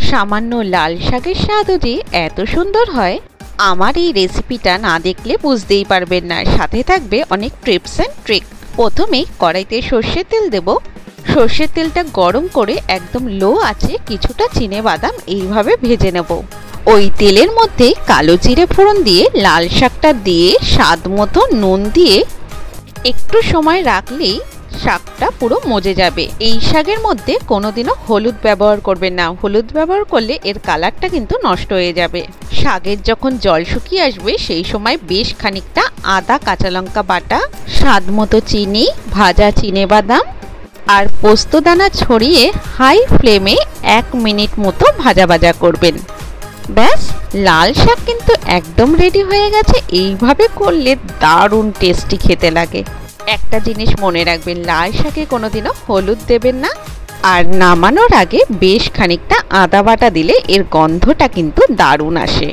সামান্য লাল শাকের স্বাদও যে এত সুন্দর হয়, আমার এই রেসিপিটা না দেখলে বুঝতেই পারবেন না। সাথে থাকবে অনেক টিপস অ্যান্ড ট্রিক। প্রথমেই কড়াইতে সর্ষের তেল দেব। সর্ষের তেলটা গরম করে একদম লো আঁচে কিছুটা চিনেবাদাম এইভাবে ভেজে নেব। ওই তেলের মধ্যে কালো জিরে ফোড়ন দিয়ে লাল শাকটা দিয়ে স্বাদ মতো নুন দিয়ে একটু সময় রাখলেই শাকটা পুরো মজে যাবে। এই শাকের মধ্যে কোনোদিনও হলুদ ব্যবহার করবেন না, হলুদ ব্যবহার করলে এর কালারটা কিন্তু নষ্ট হয়ে যাবে। শাকের যখন জল শুকিয়ে আসবে সেই সময় বেশ খানিকটা আদা কাঁচা লঙ্কা বাটা, স্বাদ মতো চিনি, ভাজা চিনেবাদাম আর পোস্তদানা ছড়িয়ে হাই ফ্লেমে 1 মিনিট মতো ভাজা ভাজা করবেন। ব্যাস, লাল শাক কিন্তু একদম রেডি হয়ে গেছে। এইভাবে করলে দারুণ টেস্টি খেতে লাগে। একটা জিনিস মনে রাখবেন, লাল শাকে কোনোদিনও হলুদ দেবেন না। আর নামানোর আগে বেশ খানিকটা আদা বাটা দিলে এর গন্ধটা কিন্তু দারুণ আসে।